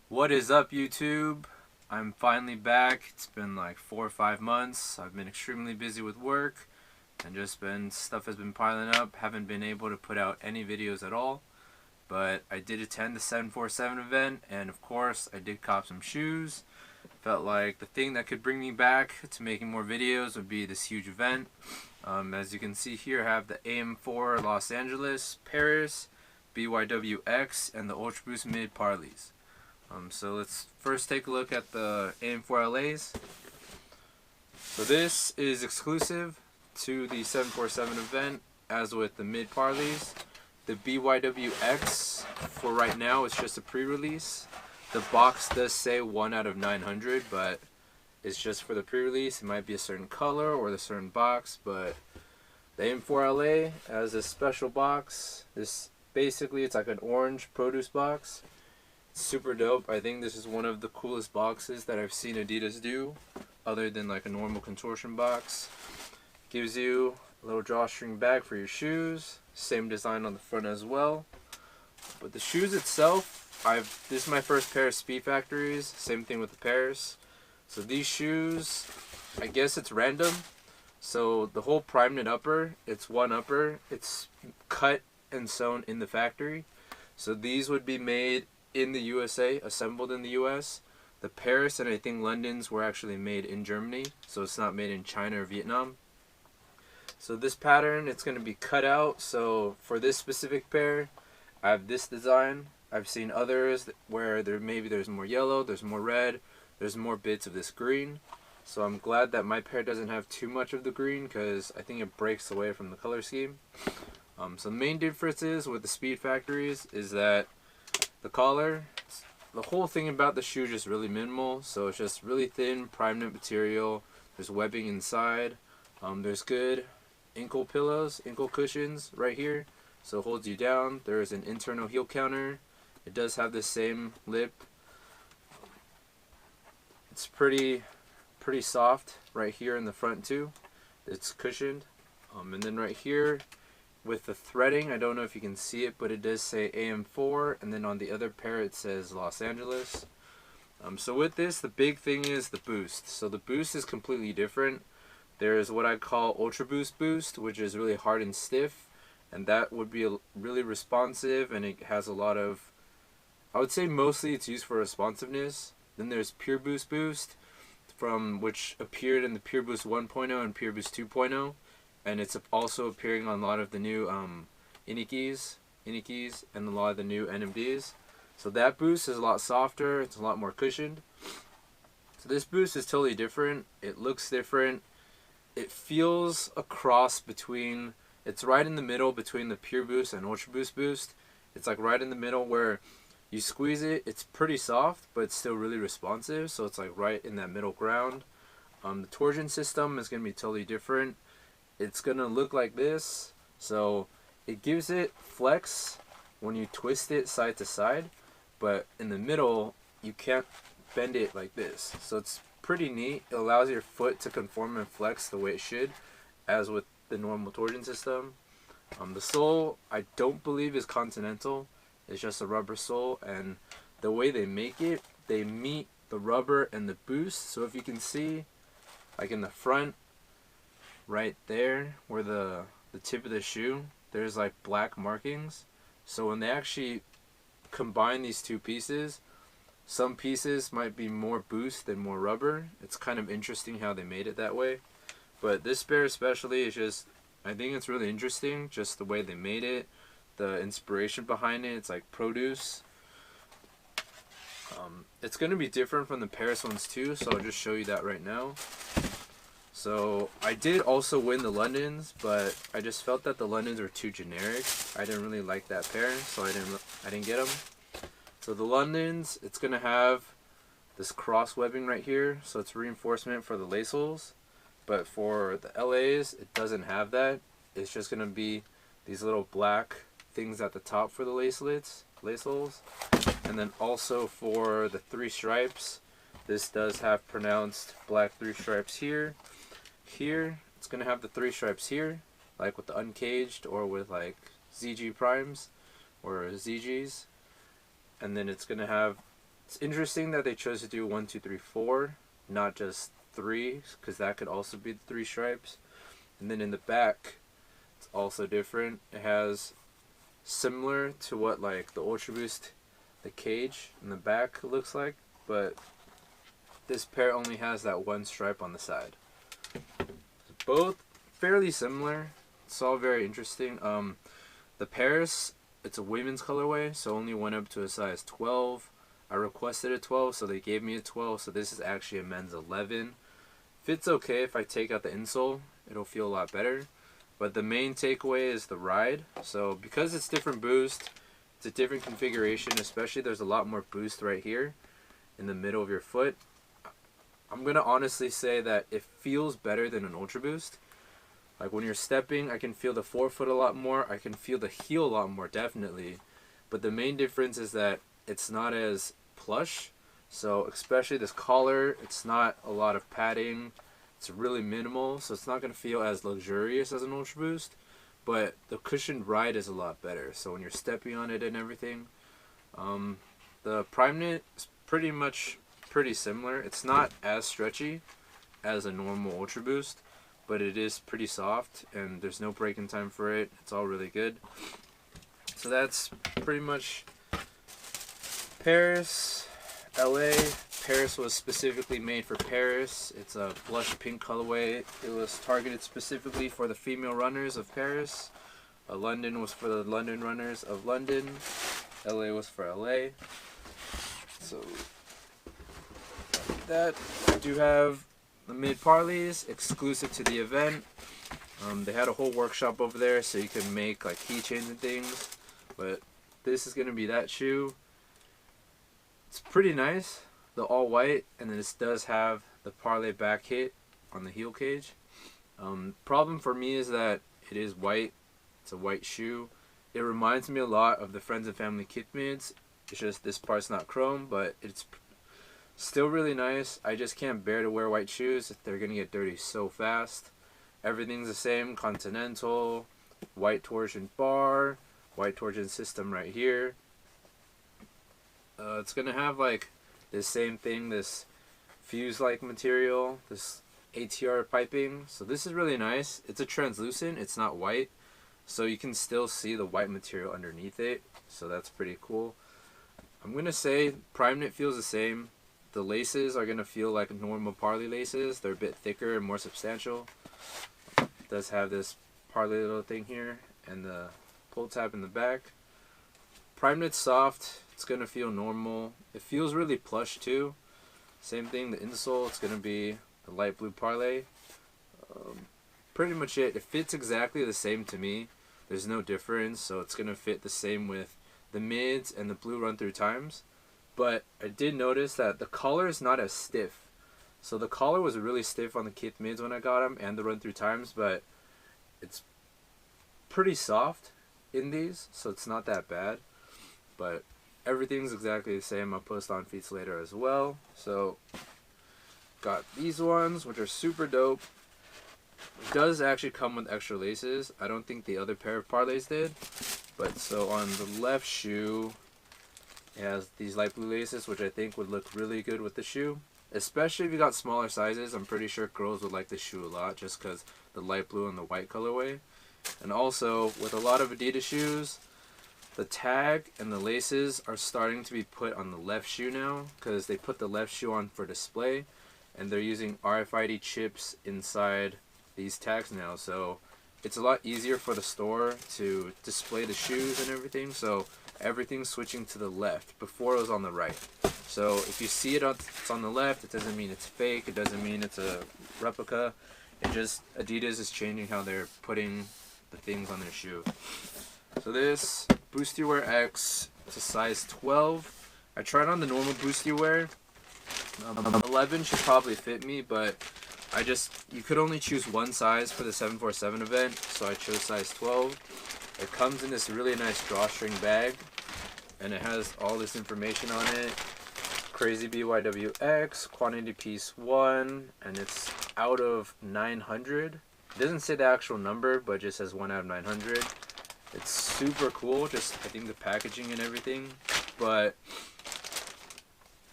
What is up, YouTube? I'm finally back. It's been like 4 or 5 months. I've been extremely busy with work and just been stuff has been piling up. Haven't been able to put out any videos at all. But I did attend the 747 event, and of course I did cop some shoes. Felt like the thing that could bring me back to making more videos would be this huge event. As you can see here, I have the am4 Los Angeles, Paris, BYWX, and the Ultra Boost Mid Parleys. So let's first take a look at the am4las. So this is exclusive to the 747 event, as with the mid parleys. The BYWX for right now is just a pre-release. The box does say 1 out of 900, but it's just for the pre-release. It might be a certain color or the certain box, but the am4la has a special box. This basically it's like an orange produce box. Super dope. I think this is one of the coolest boxes that I've seen Adidas do, other than like a normal contortion box. Gives you a little drawstring bag for your shoes. Same design on the front as well. But the shoes itself, this is my first pair of speedfactories. Same thing with the pairs. So these shoes, I guess it's random. So the whole prime knit upper, it's one upper. It's cut and sewn in the factory. So these would be made in the USA, assembled in the US. The Paris and I think London's were actually made in Germany, so it's not made in China or Vietnam. So this pattern, it's going to be cut out. So for this specific pair, I have this design. I've seen others where there's more yellow, there's more red, there's more bits of this green. So I'm glad that my pair doesn't have too much of the green, because I think it breaks away from the color scheme. So the main differences with the Speed Factories is that the collar, the whole thing about the shoe is just really minimal. So it's just really thin prime knit material. There's webbing inside. There's good ankle pillows, ankle cushions right here, so it holds you down. There is an internal heel counter. It does have the same lip. It's pretty soft right here in the front too. It's cushioned. And then right here with the threading, I don't know if you can see it, but it does say am4, and then on the other pair it says Los Angeles. So with this, the big thing is the boost. So the boost is completely different. There's what I call Ultra Boost, which is really hard and stiff, and that would be really responsive, and it has a lot of, I would say mostly it's used for responsiveness. Then there's Pure Boost, from which appeared in the Pure Boost 1.0 and Pure Boost 2.0, and it's also appearing on a lot of the new Inikis, and a lot of the new NMDs. So that boost is a lot softer, it's a lot more cushioned. So this boost is totally different. It looks different. It feels a cross between, it's right in the middle between the Pure Boost and Ultra Boost. It's like right in the middle where you squeeze it, it's pretty soft, but it's still really responsive. So it's like right in that middle ground. The torsion system is going to be totally different. It's going to look like this. So it gives it flex when you twist it side to side, but in the middle, you can't bend it like this. So it's pretty neat. It allows your foot to conform and flex the way it should, as with the normal torsion system. The sole, I don't believe is continental. It's just a rubber sole, and the way they make it, they meet the rubber and the boost. So if you can see, like in the front, right there, where the tip of the shoe, there's like black markings. So when they actually combine these two pieces, some pieces might be more boost than more rubber. It's kind of interesting how they made it that way. But this pair especially is just, I think it's really interesting, just the way they made it, the inspiration behind it. It's like produce. It's going to be different from the Paris ones too, so I'll just show you that right now. So I did also win the Londons, but I just felt that the Londons were too generic. I didn't really like that pair, so I didn't get them. So the Londons, it's going to have this cross webbing right here, so it's reinforcement for the lace holes. But for the LAs, it doesn't have that. It's just going to be these little black things at the top for the lace holes. And then also for the 3 stripes, this does have pronounced black 3 stripes here. Here, it's going to have the 3 stripes here, like with the uncaged or with like ZG primes or ZGs. And then it's going to have It's interesting that they chose to do 1, 2, 3, 4, not just 3, because that could also be the 3 stripes. And then in the back, it's also different. It has similar to what like the Ultra Boost, the cage in the back looks like, but this pair only has that 1 stripe on the side. Both fairly similar. It's all very interesting. The pairs, it's a women's colorway, so only went up to a size 12. I requested a 12, so they gave me a 12, so this is actually a men's 11. Fits okay if I take out the insole, it'll feel a lot better. But the main takeaway is the ride. So because it's different boost, it's a different configuration, especially there's a lot more boost right here in the middle of your foot. I'm going to honestly say that it feels better than an Ultra Boost. Like when you're stepping, I can feel the forefoot a lot more. I can feel the heel a lot more, definitely. But the main difference is that it's not as plush. So especially this collar, it's not a lot of padding. It's really minimal, so it's not going to feel as luxurious as an Ultra Boost. But the cushioned ride is a lot better. So when you're stepping on it and everything, the Prime Knit is pretty similar. It's not as stretchy as a normal Ultra Boost, but it is pretty soft and there's no break-in time for it. It's all really good. So that's pretty much Paris, LA. Paris was specifically made for Paris. It's a blush pink colorway. It was targeted specifically for the female runners of Paris. London was for the London runners of London. LA was for LA. So that, I do have the mid parleys exclusive to the event. They had a whole workshop over there so you can make like keychains and things. But this is going to be that shoe. It's pretty nice. The all white, and then this does have the parley back hit on the heel cage. Problem for me is that it is white. It's a white shoe. It reminds me a lot of the Friends and Family kit mids. It's just this part's not chrome, but it's still really nice. I just can't bear to wear white shoes. They're gonna get dirty so fast. Everything's the same. Continental, white torsion bar, white torsion system right here. It's gonna have like this same thing, this fuse-like material, this ATR piping. So this is really nice. It's a translucent, it's not white, so you can still see the white material underneath it. So that's pretty cool. I'm gonna say Prime Knit feels the same. The laces are gonna feel like normal parley laces. They're a bit thicker and more substantial. It does have this parley little thing here and the pull tab in the back. Prime Knit's soft. It's going to feel normal. It feels really plush too. Same thing, the insole, it's going to be the light blue parley. Pretty much it. It fits exactly the same to me. There's no difference, so it's going to fit the same with the mids and the blue run through times. But I did notice that the collar is not as stiff. So the collar was really stiff on the kit mids when I got them and the run through times, but it's pretty soft in these, so it's not that bad. But everything's exactly the same. I'll post on feeds later as well. So got these ones, which are super dope. It does actually come with extra laces. I don't think the other pair of parleys did. But so on the left shoe, it has these light blue laces, which I think would look really good with the shoe. Especially if you got smaller sizes. I'm pretty sure girls would like this shoe a lot just because the light blue and the white colorway. And also, with a lot of Adidas shoes, the tag and the laces are starting to be put on the left shoe now because they put the left shoe on for display and they're using RFID chips inside these tags now, so it's a lot easier for the store to display the shoes and everything. So everything's switching to the left. Before it was on the right. So if you see it's on the left, it doesn't mean it's fake, it doesn't mean it's a replica. It just, Adidas is changing how they're putting the things on their shoe. So this Boosty Wear X, it's a size 12. I tried on the normal Boosty Wear. 11 should probably fit me, but you could only choose one size for the 747 event, so I chose size 12. It comes in this really nice drawstring bag, and it has all this information on it. Crazy BYWX, quantity piece 1, and it's out of 900. It doesn't say the actual number, but it just says 1 out of 900. It's super cool, just I think the packaging and everything, but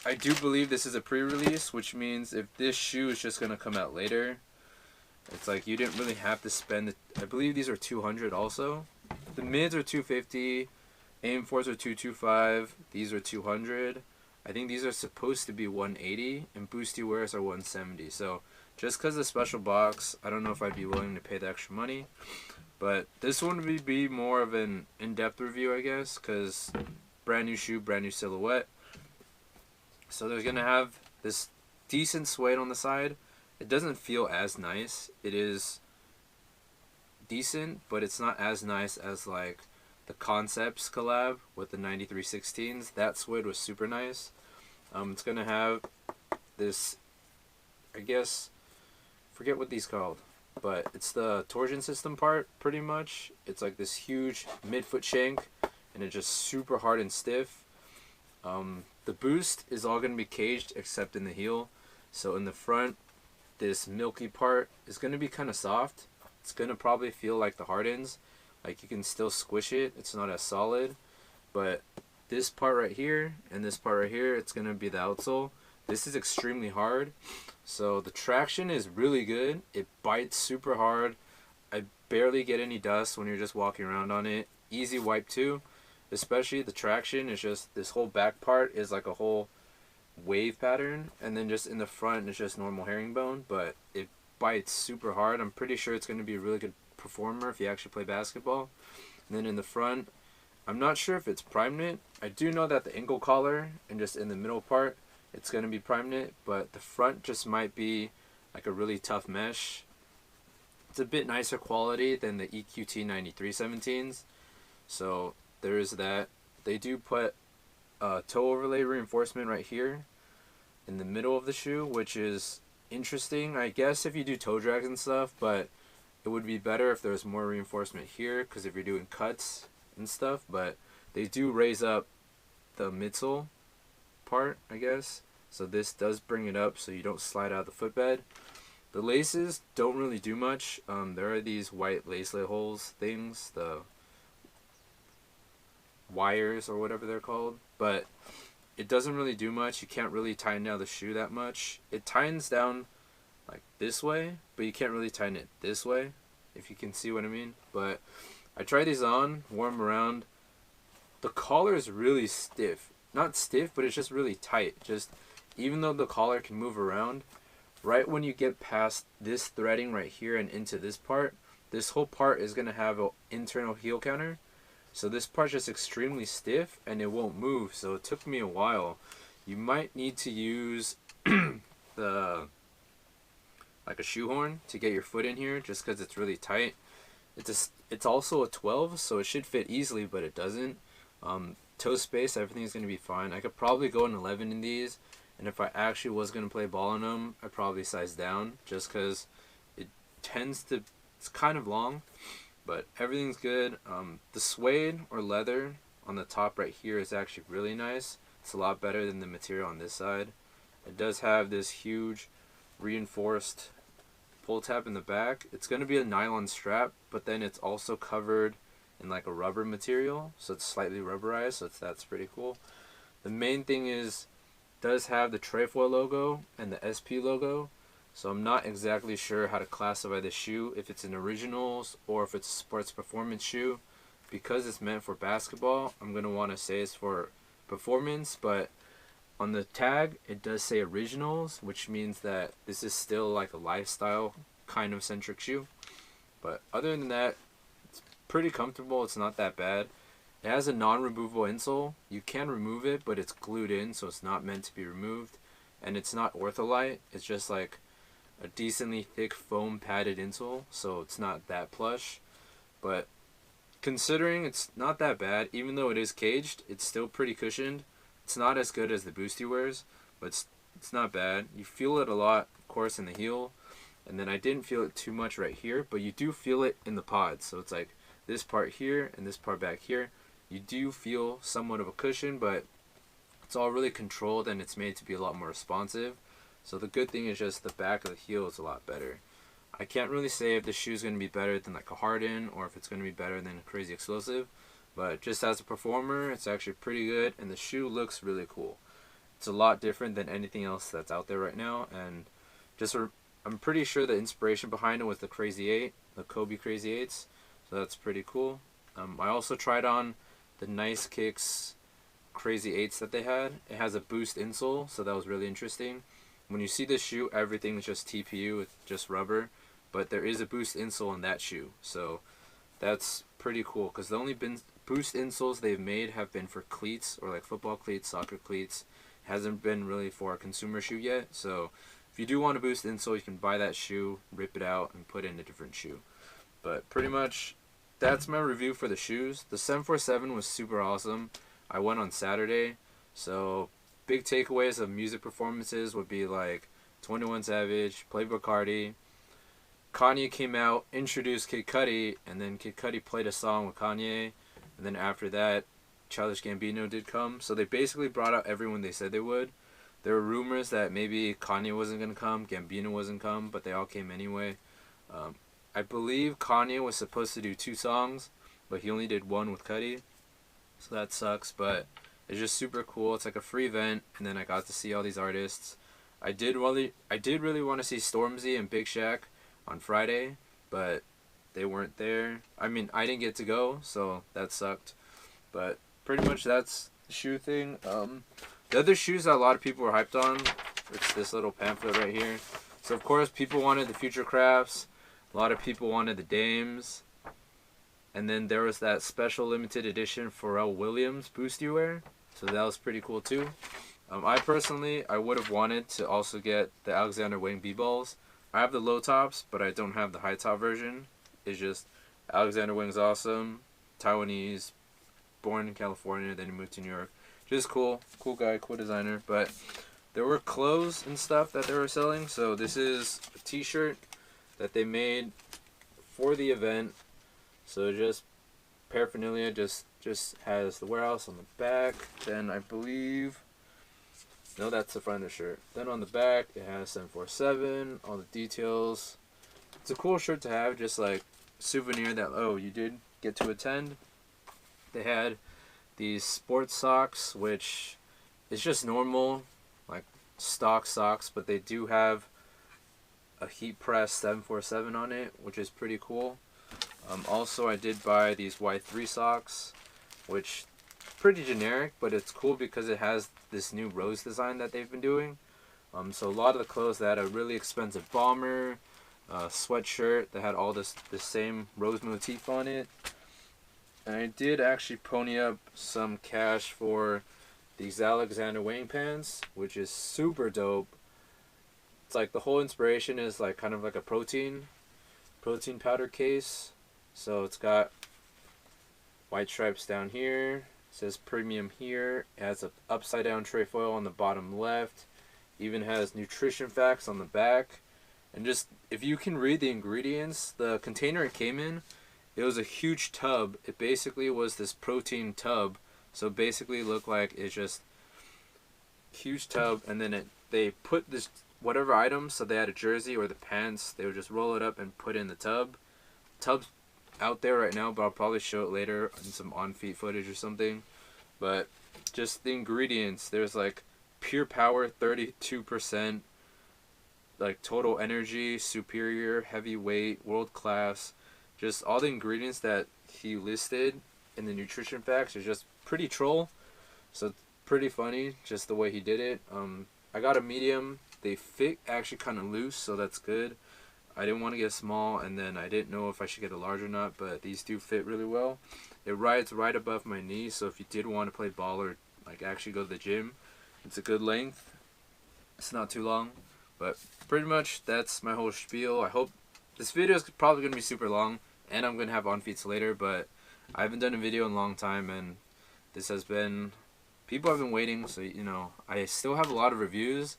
I do believe this is a pre-release, which means if this shoe is just gonna come out later, it's like you didn't really have to spend. I believe these are 200 also. The mids are 250, am4s are 225. These are 200. I think these are supposed to be 180, and boosty wears are 170. So just because of the special box, I don't know if I'd be willing to pay the extra money. But this one would be more of an in-depth review, I guess, because brand new shoe, brand new silhouette. So they're going to have this decent suede on the side. It doesn't feel as nice. It is decent, but it's not as nice as like the Concepts collab with the 9316s. That suede was super nice. It's going to have this, I guess, forget what these called, but it's the torsion system part pretty much. It's like this huge midfoot shank, and it's just super hard and stiff. The boost is all going to be caged except in the heel. So in the front, this milky part is going to be kind of soft. It's going to probably feel like the hardens. Like you can still squish it. It's not as solid. But this part right here and this part right here, it's going to be the outsole. This is extremely hard. So the traction is really good. It bites super hard. I barely get any dust when you're just walking around on it. Easy wipe too. Especially the traction is just, this whole back part is like a whole wave pattern, and then just in the front it's just normal herringbone, but it bites super hard. I'm pretty sure it's going to be a really good performer if you actually play basketball. And then in the front, I'm not sure if it's prime knit. I do know that the ankle collar and just in the middle part it's going to be prime knit, but the front just might be like a really tough mesh. It's a bit nicer quality than the EQT 9317s, so there is that. They do put toe overlay reinforcement right here in the middle of the shoe, which is interesting, I guess, if you do toe drags and stuff, but it would be better if there was more reinforcement here, because if you're doing cuts and stuff. But they do raise up the midsole part, I guess, so this does bring it up so you don't slide out of the footbed. The laces don't really do much. There are these white lacelet holes things, the wires or whatever they're called, but it doesn't really do much. You can't really tighten down the shoe that much. It tightens down like this way, but you can't really tighten it this way, if you can see what I mean. But I tried these on, wore them around. The collar is really stiff. Not stiff, but it's just really tight. Just even though the collar can move around, right when you get past this threading right here and into this part, this whole part is going to have an internal heel counter. So this part's just extremely stiff and it won't move. So it took me a while. You might need to use the like a shoehorn to get your foot in here, just because it's really tight. It's also a 12, so it should fit easily, but it doesn't. Toe space, everything's going to be fine. I could probably go an 11 in these, and if I actually was going to play ball in them, I'd probably size down, just because it tends to, it's kind of long. But everything's good. The suede or leather on the top right here is actually really nice. It's a lot better than the material on this side. It does have this huge reinforced pull tab in the back. It's going to be a nylon strap, but then it's also covered in like a rubber material, so it's slightly rubberized, so that's pretty cool. The main thing is, it does have the Trefoil logo and the SP logo. So I'm not exactly sure how to classify this shoe, if it's an originals or if it's a sports performance shoe. Because it's meant for basketball, I'm going to want to say it's for performance, but on the tag it does say originals, which means that this is still like a lifestyle kind of centric shoe. But other than that, it's pretty comfortable. It's not that bad. It has a non-removable insole. You can remove it, but it's glued in, so it's not meant to be removed. And it's not ortholite. It's just like a decently thick foam padded insole, so it's not that plush. But considering it's not that bad, even though it is caged, it's still pretty cushioned. It's not as good as the Boosty wears, but it's not bad. You feel it a lot, of course, in the heel, and then I didn't feel it too much right here, but you do feel it in the pods. So it's like this part here and this part back here. You do feel somewhat of a cushion, but it's all really controlled and it's made to be a lot more responsive. So the good thing is just the back of the heel is a lot better. I can't really say if the shoe is going to be better than like a Harden or if it's going to be better than a Crazy Explosive, but just as a performer, it's actually pretty good, and the shoe looks really cool. It's a lot different than anything else that's out there right now, and I'm pretty sure the inspiration behind it was the Crazy 8, the Kobe Crazy 8s, so that's pretty cool. I also tried on the Nice Kicks Crazy 8s that they had. It has a boost insole, so that was really interesting. When you see the shoe, everything's just TPU, it's just rubber, but there is a boost insole in that shoe, so that's pretty cool, because the only boost insoles they've made have been for cleats, or like football cleats, soccer cleats. It hasn't been really for a consumer shoe yet, so if you do want a boost insole, you can buy that shoe, rip it out, and put in a different shoe. But pretty much, that's my review for the shoes. The 747 was super awesome. I went on Saturday, so big takeaways of music performances would be like 21 Savage, Playboi Carti. Kanye came out, introduced Kid Cudi, and then Kid Cudi played a song with Kanye, and then after that, Childish Gambino did come. So they basically brought out everyone they said they would. There were rumors that maybe Kanye wasn't going to come, Gambino wasn't come, but they all came anyway. I believe Kanye was supposed to do 2 songs, but he only did 1 with Cudi, so that sucks, but it's just super cool. It's like a free event, and then I got to see all these artists. I did really want to see Stormzy and Big Shaq on Friday, but they weren't there. I mean, I didn't get to go, so that sucked. But pretty much that's the shoe thing. The other shoes that a lot of people were hyped on, it's this little pamphlet right here. So of course people wanted the Future Crafts. A lot of people wanted the Dames. And then there was that special limited edition Pharrell Williams Boost You Wear. So that was pretty cool too. I would have wanted to also get the Alexander Wang B-Balls. I have the low tops, but I don't have the high top version. It's just Alexander Wang's awesome. Taiwanese, born in California, then he moved to New York. Just cool. Cool guy, cool designer. But there were clothes and stuff that they were selling. So this is a t-shirt that they made for the event. So just paraphernalia, just has the warehouse on the back. Then I believe, no, that's the front of the shirt. Then on the back it has 747, all the details. It's a cool shirt to have, just like souvenir that, oh, you did get to attend. They had these sports socks, which is just normal, like stock socks, but they do have a heat press 747 on it, which is pretty cool. Also, I did buy these Y3 socks, which pretty generic, but it's cool because it has this new rose design that they've been doing. So a lot of the clothes that had a really expensive bomber, sweatshirt that had all the same rose motif on it. And I did actually pony up some cash for these Alexander Wang pants, which is super dope. It's like the whole inspiration is like kind of like a protein powder case. So it's got white stripes down here. It says premium here. It has an upside down trefoil on the bottom left. Even has nutrition facts on the back. And just, if you can read the ingredients, the container it came in, it was a huge tub. It basically was this protein tub. So basically it looked like it's just huge tub, and then they put this whatever items, so they had a jersey or the pants, they would just roll it up and put it in the tub. Tub's out there right now, but I'll probably show it later in some on-feet footage or something. But just the ingredients, there's like pure power 32%, like total energy, superior, heavyweight, world class. Just all the ingredients that he listed in the nutrition facts are just pretty troll. So it's pretty funny just the way he did it. I got a medium. They fit actually kind of loose, so that's good. I didn't want to get small, and then I didn't know if I should get a large or not, but these do fit really well. It rides right above my knee, so if you did want to play ball or like actually go to the gym, it's a good length. It's not too long, but pretty much that's my whole spiel. I hope this video is probably going to be super long, and I'm going to have on-feets later, but I haven't done a video in a long time, and this has been, people have been waiting, so you know, I still have a lot of reviews.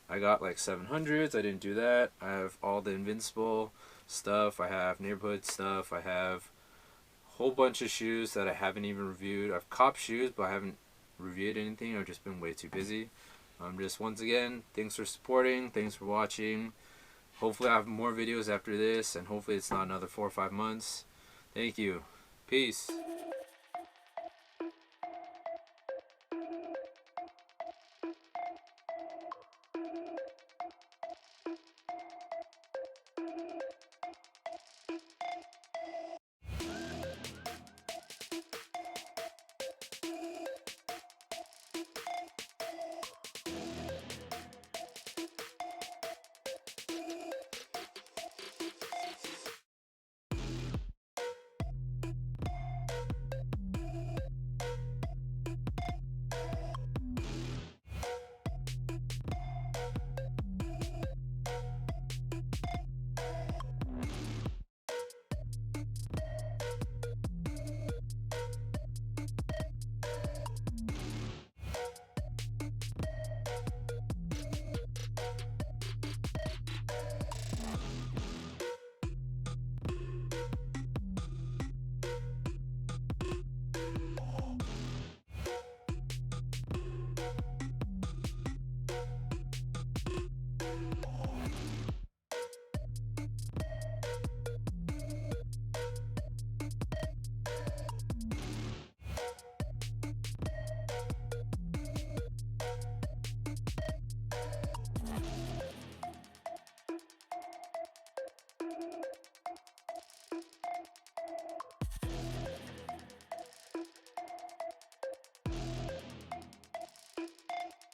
I got like 700s, I didn't do that. I have all the Invincible stuff, I have neighborhood stuff, I have a whole bunch of shoes that I haven't even reviewed. I've copped shoes, but I haven't reviewed anything. I've just been way too busy. Just once again, thanks for supporting, thanks for watching. Hopefully I have more videos after this, and hopefully it's not another 4 or 5 months. Thank you. Peace.